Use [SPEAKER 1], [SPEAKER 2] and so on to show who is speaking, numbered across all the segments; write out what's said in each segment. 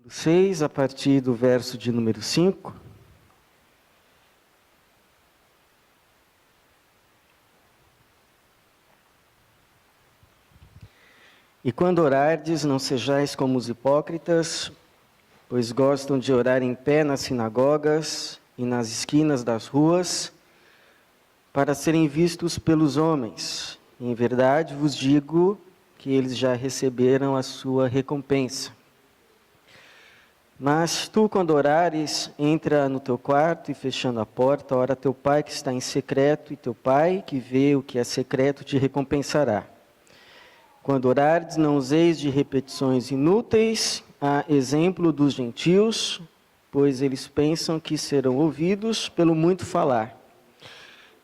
[SPEAKER 1] 6, a partir do verso de número 5. E quando orardes, não sejais como os hipócritas, pois gostam de orar em pé nas sinagogas e nas esquinas das ruas, para serem vistos pelos homens. Em verdade vos digo que eles já receberam a sua recompensa. Mas tu, quando orares, entra no teu quarto e, fechando a porta, ora teu pai que está em secreto, e teu pai que vê o que é secreto te recompensará. Quando orardes, não useis de repetições inúteis, a exemplo dos gentios, pois eles pensam que serão ouvidos pelo muito falar.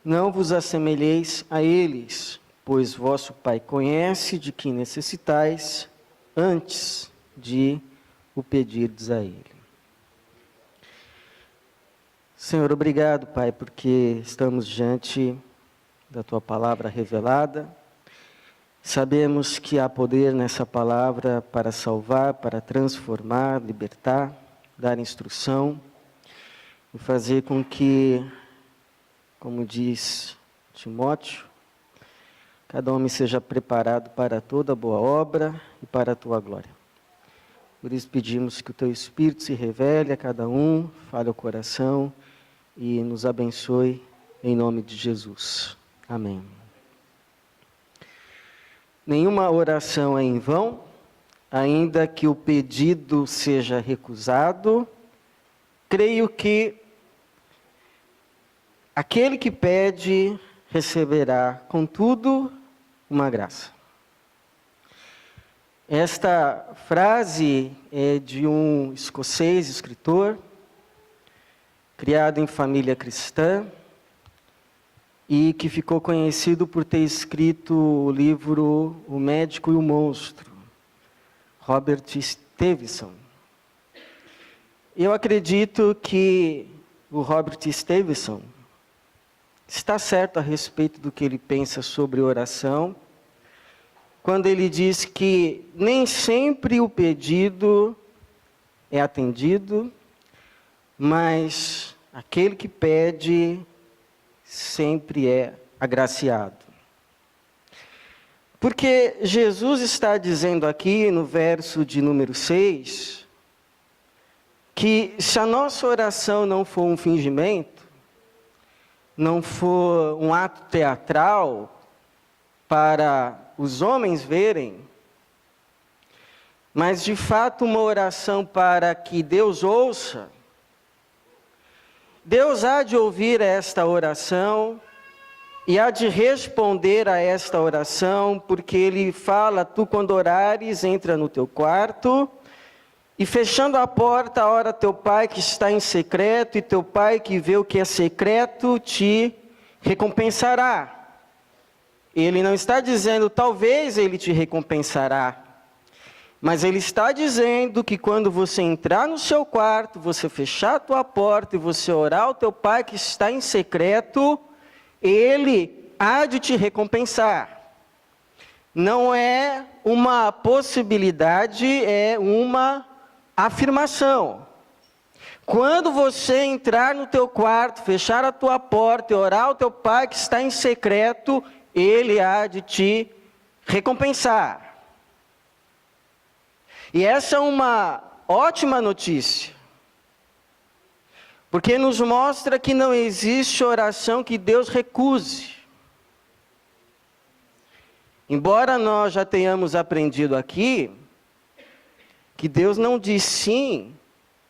[SPEAKER 1] Não vos assemelheis a eles, pois vosso Pai conhece de que necessitais antes de o pedirdes a Ele. Senhor, obrigado, Pai, porque estamos diante da Tua palavra revelada. Sabemos que há poder nessa palavra para salvar, para transformar, libertar, dar instrução e fazer com que, como diz Timóteo, cada homem seja preparado para toda boa obra e para a Tua glória. Por isso pedimos que o Teu Espírito se revele a cada um, fale ao coração e nos abençoe em nome de Jesus. Amém. Nenhuma oração é em vão, ainda que o pedido seja recusado. Creio que aquele que pede receberá, contudo, uma graça. Esta frase é de um escocês, escritor, criado em família cristã, e que ficou conhecido por ter escrito o livro O Médico e o Monstro, Robert Stevenson. Eu acredito que o Robert Stevenson está certo a respeito do que ele pensa sobre oração, quando ele diz que nem sempre o pedido é atendido, mas aquele que pede sempre é agraciado. Porque Jesus está dizendo aqui no verso de número 6, que se a nossa oração não for um fingimento, não for um ato teatral para os homens verem, mas de fato uma oração para que Deus ouça, Deus há de ouvir esta oração e há de responder a esta oração, porque Ele fala, tu quando orares, entra no teu quarto, e fechando a porta, ora teu Pai que está em secreto, e teu Pai que vê o que é secreto te recompensará. Ele não está dizendo, talvez Ele te recompensará, mas Ele está dizendo que quando você entrar no seu quarto, você fechar a tua porta e você orar ao teu Pai que está em secreto, Ele há de te recompensar. Não é uma possibilidade, é uma afirmação. Quando você entrar no teu quarto, fechar a tua porta e orar ao teu Pai que está em secreto, Ele há de te recompensar. E essa é uma ótima notícia, porque nos mostra que não existe oração que Deus recuse. Embora nós já tenhamos aprendido aqui, que Deus não diz sim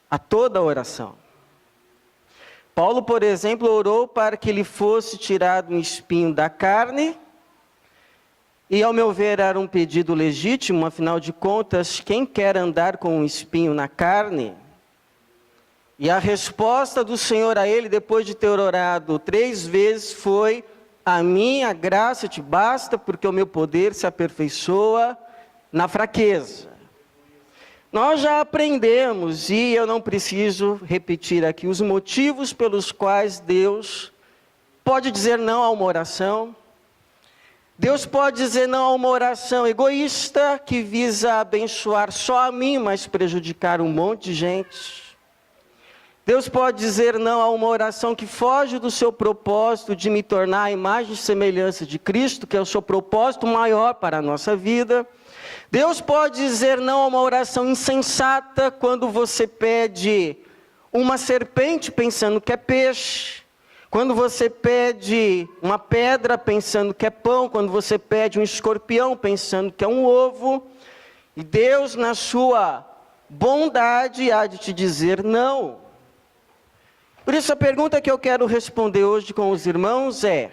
[SPEAKER 1] a toda oração. Paulo, por exemplo, orou para que lhe fosse tirado um espinho da carne, e ao meu ver era um pedido legítimo, afinal de contas, quem quer andar com um espinho na carne? E a resposta do Senhor a ele, depois de ter orado 3 vezes, foi, a minha graça te basta, porque o meu poder se aperfeiçoa na fraqueza. Nós já aprendemos, e eu não preciso repetir aqui, os motivos pelos quais Deus pode dizer não a uma oração. Deus pode dizer não a uma oração egoísta que visa abençoar só a mim, mas prejudicar um monte de gente. Deus pode dizer não a uma oração que foge do seu propósito de me tornar a imagem e semelhança de Cristo, que é o seu propósito maior para a nossa vida. Deus pode dizer não a uma oração insensata quando você pede uma serpente pensando que é peixe. Quando você pede uma pedra pensando que é pão, quando você pede um escorpião pensando que é um ovo, e Deus, na sua bondade, há de te dizer não. Por isso a pergunta que eu quero responder hoje com os irmãos é: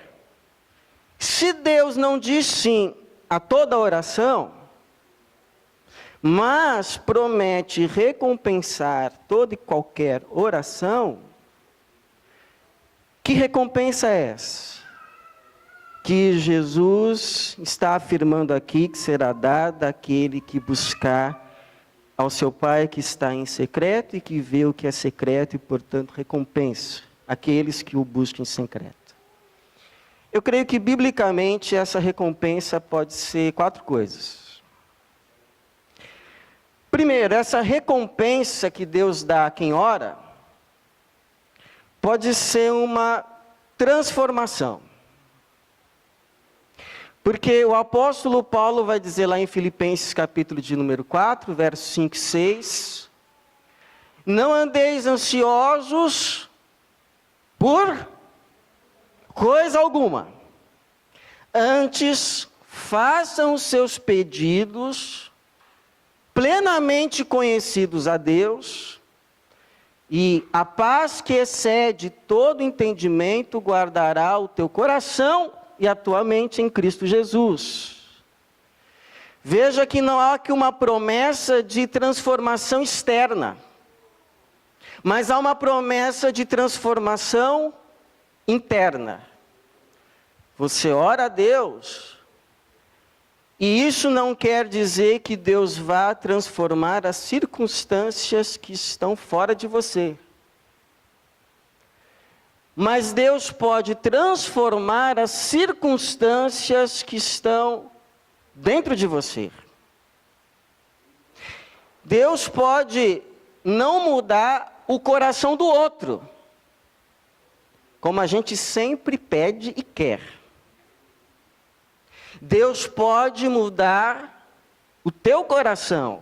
[SPEAKER 1] se Deus não diz sim a toda oração, mas promete recompensar toda e qualquer oração, que recompensa é essa? Que Jesus está afirmando aqui que será dada àquele que buscar ao seu Pai que está em secreto e que vê o que é secreto e, portanto, recompensa aqueles que o buscam em secreto. Eu creio que, biblicamente, essa recompensa pode ser 4 coisas. Primeiro, essa recompensa que Deus dá a quem ora, pode ser uma transformação. Porque o apóstolo Paulo vai dizer lá em Filipenses capítulo de número 4, versos 5 e 6, não andeis ansiosos por coisa alguma, antes façam os seus pedidos plenamente conhecidos a Deus, e a paz que excede todo entendimento guardará o teu coração e a tua mente em Cristo Jesus. Veja que não há aqui uma promessa de transformação externa, mas há uma promessa de transformação interna. Você ora a Deus, e isso não quer dizer que Deus vá transformar as circunstâncias que estão fora de você. Mas Deus pode transformar as circunstâncias que estão dentro de você. Deus pode não mudar o coração do outro, como a gente sempre pede e quer. Deus pode mudar o teu coração.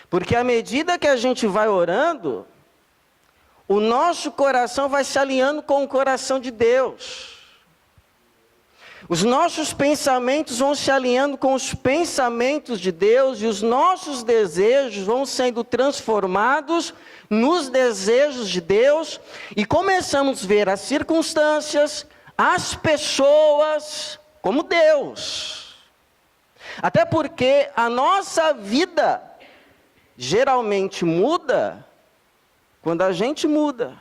[SPEAKER 1] Porque à medida que a gente vai orando, o nosso coração vai se alinhando com o coração de Deus. Os nossos pensamentos vão se alinhando com os pensamentos de Deus, e os nossos desejos vão sendo transformados nos desejos de Deus, e começamos a ver as circunstâncias, as pessoas como Deus. Até porque a nossa vida geralmente muda quando a gente muda.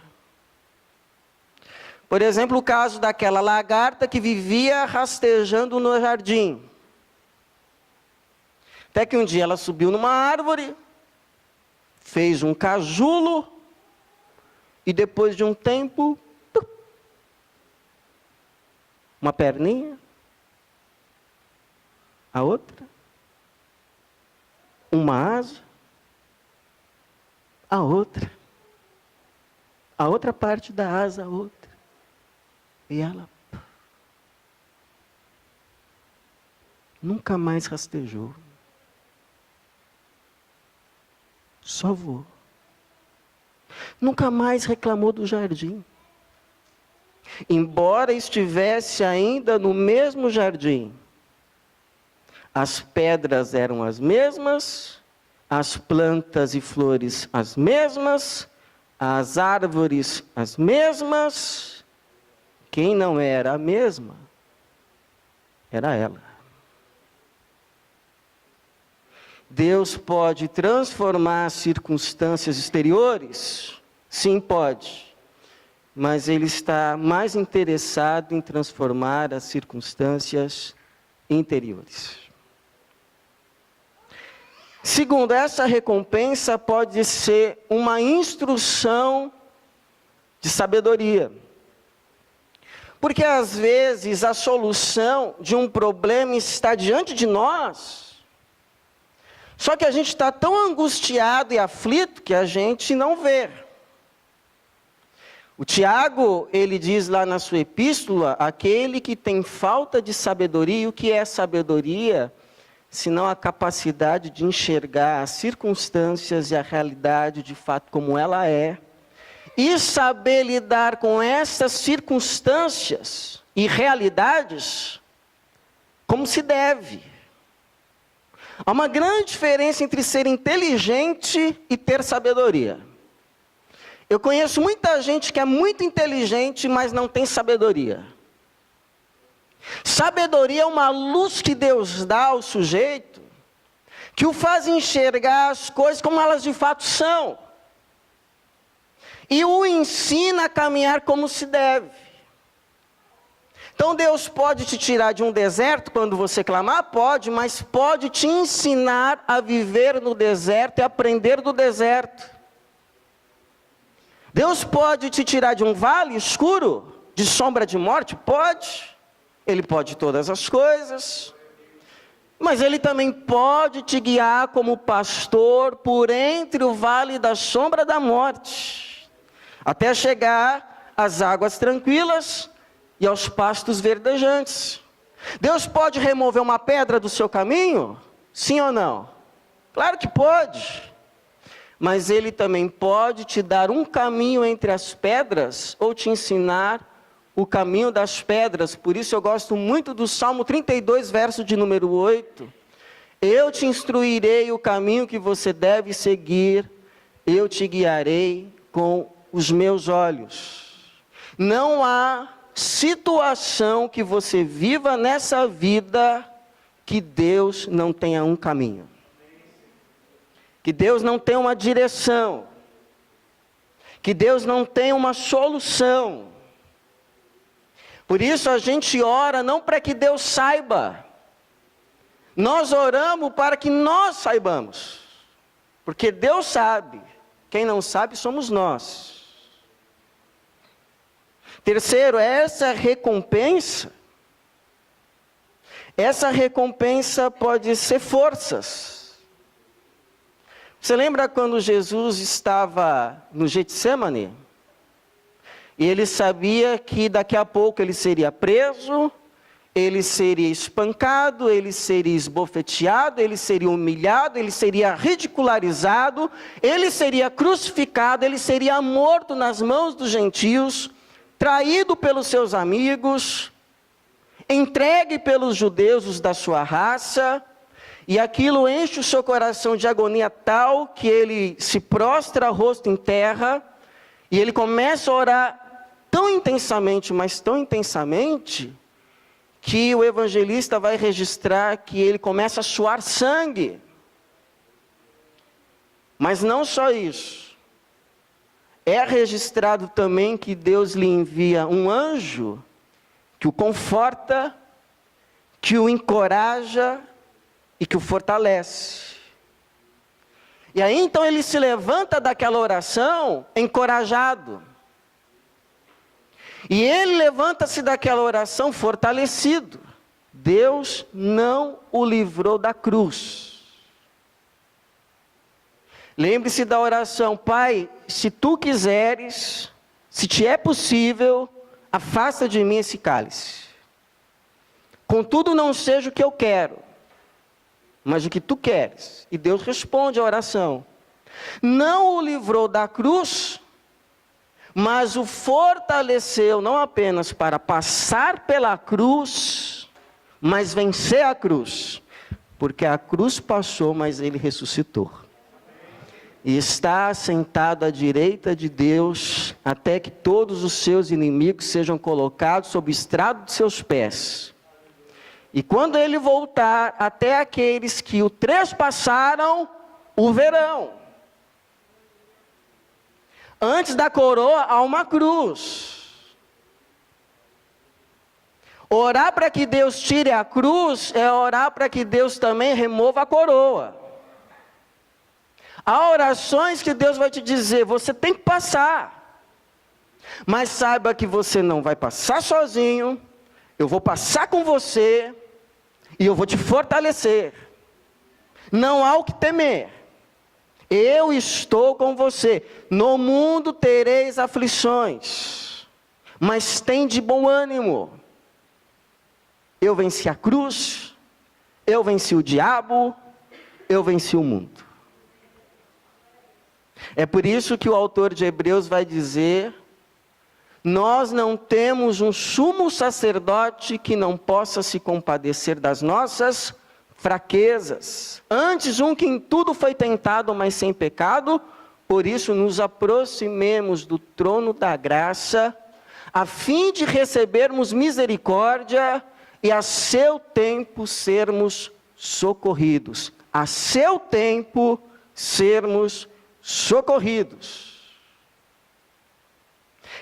[SPEAKER 1] Por exemplo, o caso daquela lagarta que vivia rastejando no jardim. Até que um dia ela subiu numa árvore, fez um casulo, e depois de um tempo, uma perninha, a outra, uma asa, a outra parte da asa, a outra, e ela nunca mais rastejou, só voou, nunca mais reclamou do jardim. Embora estivesse ainda no mesmo jardim, as pedras eram as mesmas, as plantas e flores as mesmas, as árvores as mesmas. Quem não era a mesma era ela. Deus pode transformar as circunstâncias exteriores? Sim, pode. Mas Ele está mais interessado em transformar as circunstâncias interiores. Segundo, essa recompensa pode ser uma instrução de sabedoria. Porque às vezes a solução de um problema está diante de nós, só que a gente está tão angustiado e aflito que a gente não vê. O Tiago, ele diz lá na sua epístola, aquele que tem falta de sabedoria. E o que é sabedoria? Senão a capacidade de enxergar as circunstâncias e a realidade de fato como ela é, e saber lidar com essas circunstâncias e realidades como se deve. Há uma grande diferença entre ser inteligente e ter sabedoria. Eu conheço muita gente que é muito inteligente, mas não tem sabedoria. Sabedoria é uma luz que Deus dá ao sujeito, que o faz enxergar as coisas como elas de fato são, e o ensina a caminhar como se deve. Então Deus pode te tirar de um deserto quando você clamar? Pode, mas pode te ensinar a viver no deserto e aprender do deserto. Deus pode te tirar de um vale escuro, de sombra de morte? Pode. Ele pode todas as coisas. Mas Ele também pode te guiar como pastor por entre o vale da sombra da morte, até chegar às águas tranquilas e aos pastos verdejantes. Deus pode remover uma pedra do seu caminho? Sim ou não? Claro que pode. Mas Ele também pode te dar um caminho entre as pedras, ou te ensinar o caminho das pedras. Por isso eu gosto muito do Salmo 32, verso de número 8. Eu te instruirei o caminho que você deve seguir, eu te guiarei com os meus olhos. Não há situação que você viva nessa vida que Deus não tenha um caminho, que Deus não tenha uma direção, que Deus não tenha uma solução. Por isso a gente ora não para que Deus saiba, nós oramos para que nós saibamos, porque Deus sabe, quem não sabe somos nós. Terceiro, essa recompensa pode ser forças. Você lembra quando Jesus estava no Getsemane? E ele sabia que daqui a pouco ele seria preso, ele seria espancado, ele seria esbofeteado, ele seria humilhado, ele seria ridicularizado, ele seria crucificado, ele seria morto nas mãos dos gentios, traído pelos seus amigos, entregue pelos judeus, os da sua raça, e aquilo enche o seu coração de agonia tal que ele se prostra rosto em terra, e ele começa a orar tão intensamente, mas tão intensamente, que o evangelista vai registrar que ele começa a suar sangue. Mas não só isso. É registrado também que Deus lhe envia um anjo, que o conforta, que o encoraja e que o fortalece. E aí então ele se levanta daquela oração encorajado. E ele levanta-se daquela oração fortalecido. Deus não o livrou da cruz. Lembre-se da oração: Pai, se tu quiseres, se te é possível, afasta de mim esse cálice. Contudo, não seja o que eu quero, mas o que tu queres. E Deus responde à oração. Não o livrou da cruz, mas o fortaleceu não apenas para passar pela cruz, mas vencer a cruz. Porque a cruz passou, mas ele ressuscitou. E está assentado à direita de Deus, até que todos os seus inimigos sejam colocados sob o estrado de seus pés. E quando ele voltar, até aqueles que o trespassaram, o verão. Antes da coroa, há uma cruz. Orar para que Deus tire a cruz, é orar para que Deus também remova a coroa. Há orações que Deus vai te dizer, você tem que passar. Mas saiba que você não vai passar sozinho, eu vou passar com você e eu vou te fortalecer. Não há o que temer. Eu estou com você. No mundo tereis aflições, mas tem de bom ânimo. Eu venci a cruz, eu venci o diabo, eu venci o mundo. É por isso que o autor de Hebreus vai dizer: nós não temos um sumo sacerdote que não possa se compadecer das nossas fraquezas. Antes, um que em tudo foi tentado, mas sem pecado. Por isso, nos aproximemos do trono da graça, a fim de recebermos misericórdia e a seu tempo sermos socorridos. A seu tempo sermos socorridos.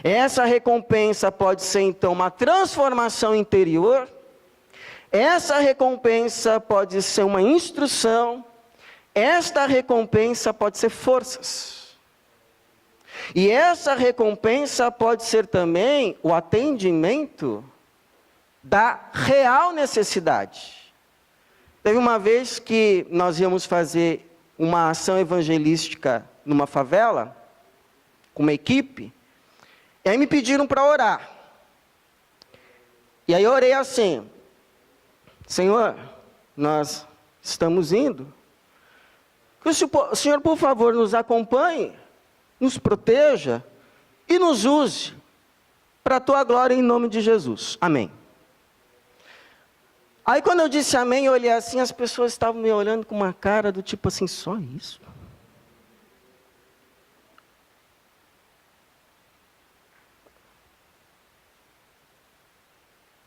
[SPEAKER 1] Essa recompensa pode ser então uma transformação interior. Essa recompensa pode ser uma instrução. Esta recompensa pode ser forças. E essa recompensa pode ser também o atendimento da real necessidade. Teve uma vez que nós íamos fazer uma ação evangelística numa favela, com uma equipe, e aí me pediram para orar. E aí eu orei assim: Senhor, nós estamos indo, que o Senhor, por favor, nos acompanhe, nos proteja e nos use para a tua glória em nome de Jesus. Amém. Aí quando eu disse amém, eu olhei assim, as pessoas estavam me olhando com uma cara do tipo assim: só isso?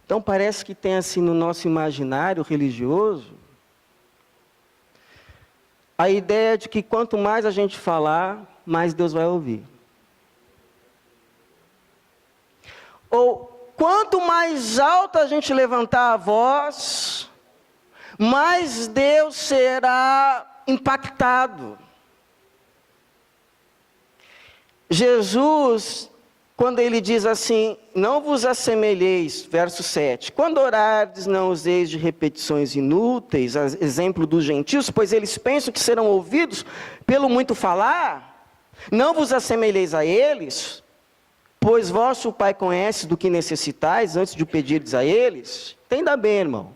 [SPEAKER 1] Então parece que tem assim no nosso imaginário religioso a ideia de que quanto mais a gente falar, mais Deus vai ouvir. Ou quanto mais alto a gente levantar a voz, mais Deus será impactado. Jesus, quando ele diz assim: não vos assemelheis, verso 7, quando orardes não useis de repetições inúteis, exemplo dos gentios, pois eles pensam que serão ouvidos pelo muito falar. Não vos assemelheis a eles, pois vosso Pai conhece do que necessitais antes de o pedirdes a eles. Entenda bem, irmão.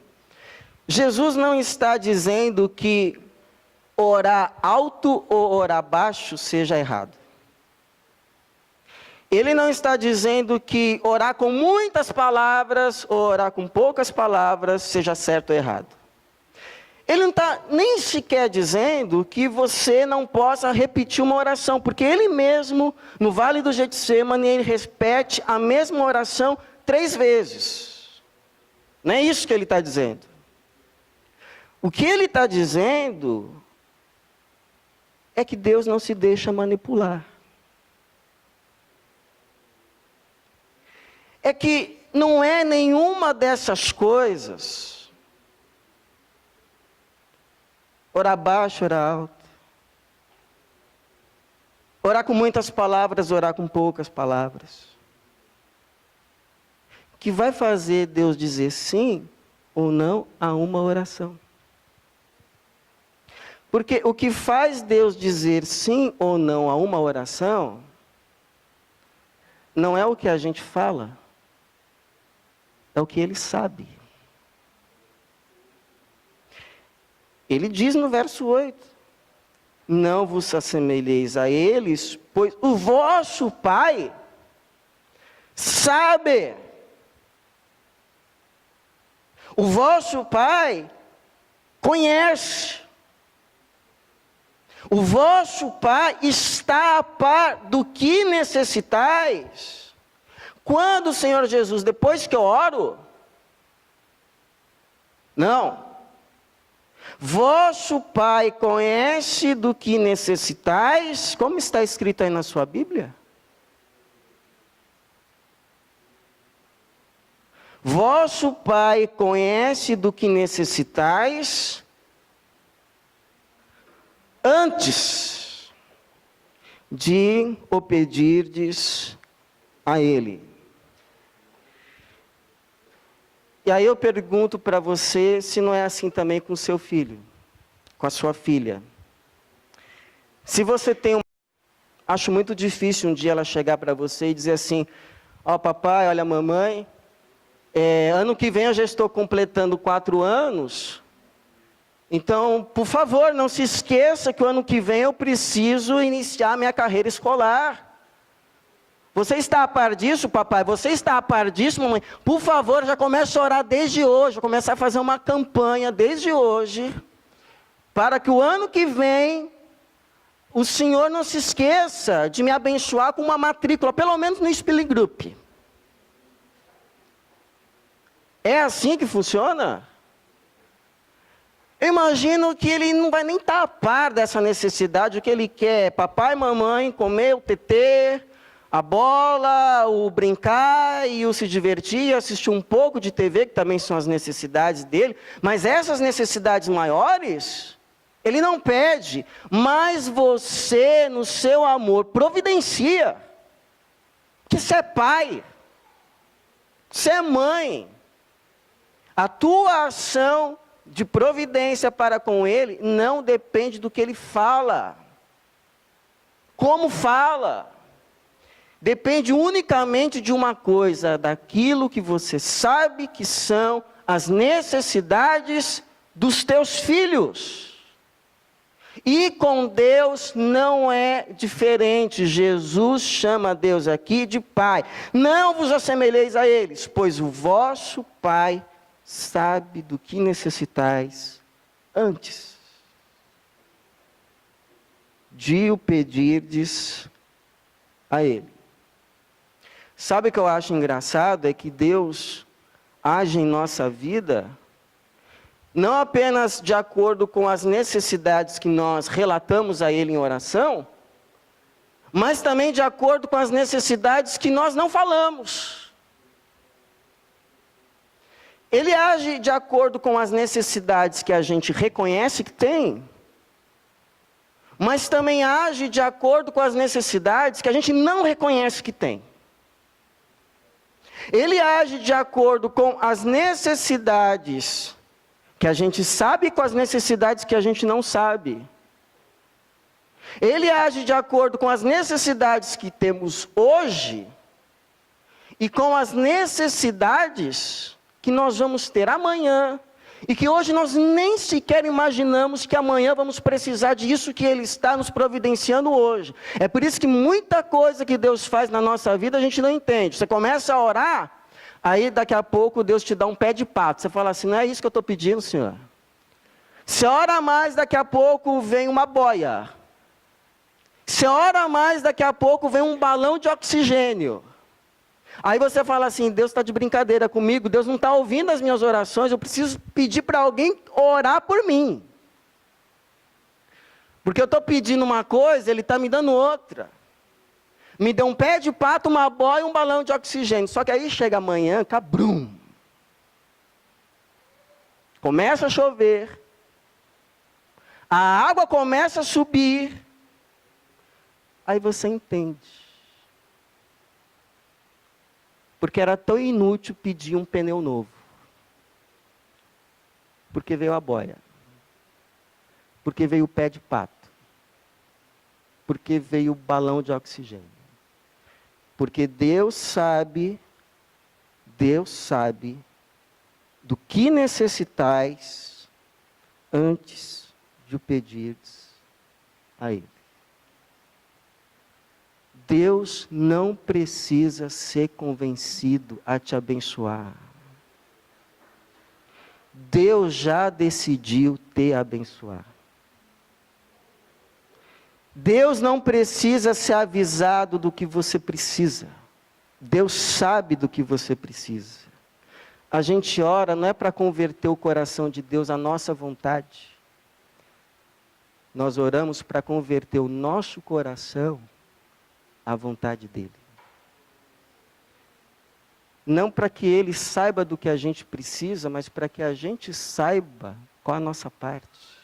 [SPEAKER 1] Jesus não está dizendo que orar alto ou orar baixo seja errado. Ele não está dizendo que orar com muitas palavras ou orar com poucas palavras seja certo ou errado. Ele não está nem sequer dizendo que você não possa repetir uma oração, porque ele mesmo, no Vale do Getsemane, ele repete a mesma oração 3 vezes. Não é isso que ele está dizendo. O que ele está dizendo é que Deus não se deixa manipular. É que não é nenhuma dessas coisas, orar baixo, orar alto, orar com muitas palavras, orar com poucas palavras, que vai fazer Deus dizer sim ou não a uma oração. Porque o que faz Deus dizer sim ou não a uma oração não é o que a gente fala, é o que ele sabe. Ele diz no verso 8: não vos assemelheis a eles, pois o vosso Pai sabe. O vosso Pai conhece. O vosso Pai está a par do que necessitais. Quando o Senhor Jesus, depois que eu oro, não. Vosso Pai conhece do que necessitais, como está escrito aí na sua Bíblia? Vosso Pai conhece do que necessitais antes de o pedirdes a Ele. E aí eu pergunto para você se não é assim também com o seu filho, com a sua filha. Se você tem acho muito difícil um dia ela chegar para você e dizer assim, ó papai, olha mamãe, ano que vem eu já estou completando 4 anos, então, por favor, não se esqueça que o ano que vem eu preciso iniciar minha carreira escolar. Você está a par disso, papai? Você está a par disso, mamãe? Por favor, já comece a orar desde hoje, começar a fazer uma campanha desde hoje, para que o ano que vem, o Senhor não se esqueça de me abençoar com uma matrícula, pelo menos no Spelling Group. É assim que funciona? Eu imagino que ele não vai nem estar a par dessa necessidade, o que ele quer, papai e mamãe, comer o tetê, a bola, o brincar e o se divertir, assistir um pouco de TV, que também são as necessidades dele, mas essas necessidades maiores, ele não pede, mas você, no seu amor, providencia, que você é pai, você é mãe, a tua ação de providência para com ele não depende do que ele fala, como fala, depende unicamente de uma coisa, daquilo que você sabe que são as necessidades dos teus filhos. E com Deus não é diferente. Jesus chama Deus aqui de Pai. Não vos assemelheis a eles, pois o vosso Pai sabe do que necessitais antes de o pedirdes a Ele. Sabe o que eu acho engraçado? É que Deus age em nossa vida não apenas de acordo com as necessidades que nós relatamos a Ele em oração, mas também de acordo com as necessidades que nós não falamos. Ele age de acordo com as necessidades que a gente reconhece que tem, mas também age de acordo com as necessidades que a gente não reconhece que tem. Ele age de acordo com as necessidades que a gente sabe e com as necessidades que a gente não sabe. Ele age de acordo com as necessidades que temos hoje e com as necessidades que nós vamos ter amanhã e que hoje nós nem sequer imaginamos que amanhã vamos precisar disso que Ele está nos providenciando hoje. É por isso que muita coisa que Deus faz na nossa vida a gente não entende. Você começa a orar, aí daqui a pouco Deus te dá um pé de pato. Você fala assim, não é isso que eu estou pedindo, Senhor. Você ora mais, daqui a pouco vem uma boia. Você ora mais, daqui a pouco vem um balão de oxigênio. Aí você fala assim, Deus está de brincadeira comigo, Deus não está ouvindo as minhas orações, eu preciso pedir para alguém orar por mim. Porque eu estou pedindo uma coisa, Ele está me dando outra. Me deu um pé de pato, uma boia e um balão de oxigênio. Só que aí chega amanhã, cabrum. Começa a chover. A água começa a subir. Aí você entende. Porque era tão inútil pedir um pneu novo. Porque veio a boia. Porque veio o pé de pato. Porque veio o balão de oxigênio. Porque Deus sabe do que necessitais antes de o pedirdes a Ele. Deus não precisa ser convencido a te abençoar. Deus já decidiu te abençoar. Deus não precisa ser avisado do que você precisa. Deus sabe do que você precisa. A gente ora não é para converter o coração de Deus à nossa vontade. Nós oramos para converter o nosso coração à vontade dEle. Não para que Ele saiba do que a gente precisa, mas para que a gente saiba qual a nossa parte.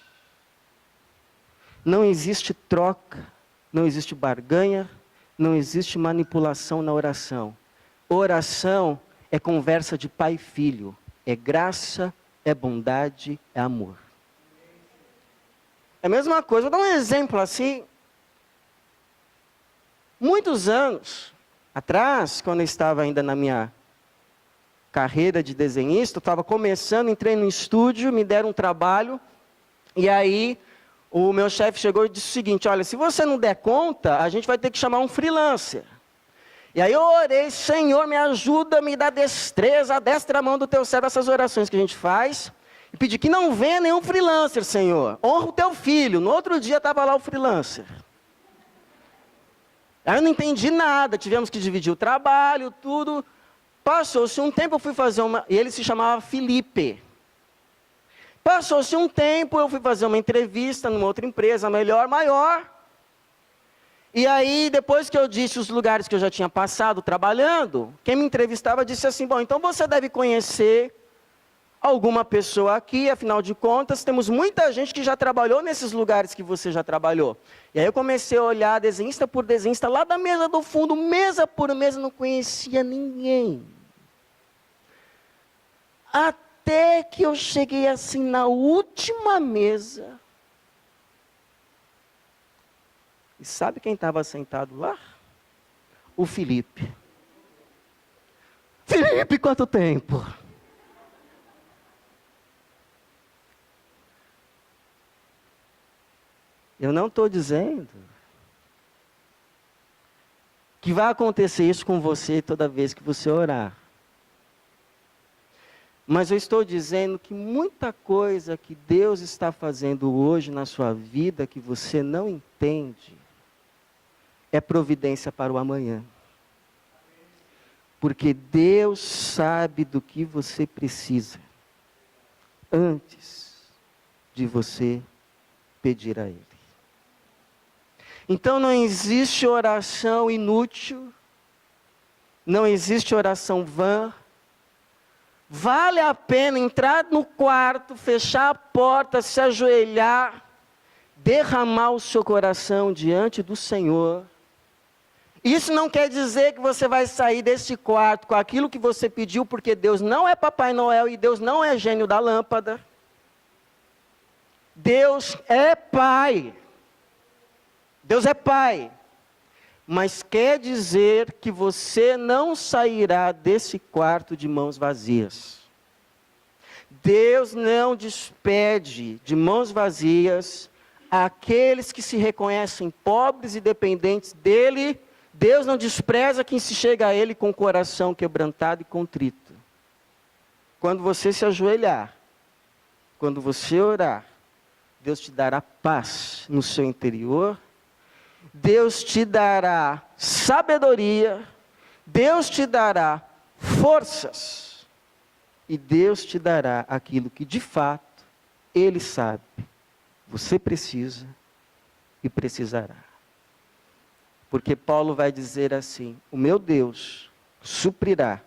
[SPEAKER 1] Não existe troca, não existe barganha, Não existe manipulação na oração. Oração é conversa de pai e filho. É graça, é bondade, é amor. É a mesma coisa, vou dar um exemplo assim. Muitos anos atrás, quando eu estava ainda na minha carreira de desenhista, eu estava começando, entrei no estúdio, me deram um trabalho, e aí o meu chefe chegou e disse o seguinte: olha, se você não der conta, a gente vai ter que chamar um freelancer. E aí eu orei: Senhor, me ajuda, me dá destreza, destra a mão do teu servo, essas orações que a gente faz, e pedi que não venha nenhum freelancer, Senhor, honra o teu filho. No outro dia estava lá o freelancer. Aí eu não entendi nada, tivemos que dividir o trabalho, tudo. Passou-se um tempo, eu fui fazer e ele se chamava Felipe. Passou-se um tempo, eu fui fazer uma entrevista numa outra empresa melhor, maior. E aí, depois que eu disse os lugares que eu já tinha passado trabalhando, quem me entrevistava disse assim: bom, então você deve conhecer alguma pessoa aqui, afinal de contas, temos muita gente que já trabalhou nesses lugares que você já trabalhou. E aí eu comecei a olhar desenhista por desenhista, lá da mesa do fundo, mesa por mesa, não conhecia ninguém. Até que eu cheguei assim na última mesa. E sabe quem estava sentado lá? O Felipe. Felipe, quanto tempo? Eu não estou dizendo que vai acontecer isso com você toda vez que você orar. Mas eu estou dizendo que muita coisa que Deus está fazendo hoje na sua vida, que você não entende, é providência para o amanhã. Porque Deus sabe do que você precisa, antes de você pedir a Ele. Então não existe oração inútil, não existe oração vã. Vale a pena entrar no quarto, fechar a porta, se ajoelhar, derramar o seu coração diante do Senhor. Isso não quer dizer que você vai sair desse quarto com aquilo que você pediu, porque Deus não é Papai Noel e Deus não é gênio da lâmpada. Deus é Pai. Deus é Pai. Mas quer dizer que você não sairá desse quarto de mãos vazias. Deus não despede de mãos vazias aqueles que se reconhecem pobres e dependentes dEle. Deus não despreza quem se chega a Ele com o coração quebrantado e contrito. Quando você se ajoelhar, quando você orar, Deus te dará paz no seu interior. Deus te dará sabedoria, Deus te dará forças, e Deus te dará aquilo que de fato Ele sabe, você precisa e precisará. Porque Paulo vai dizer assim: o meu Deus suprirá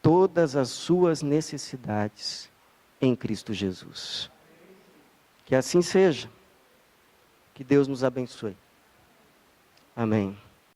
[SPEAKER 1] todas as suas necessidades em Cristo Jesus. Que assim seja, que Deus nos abençoe. Amém.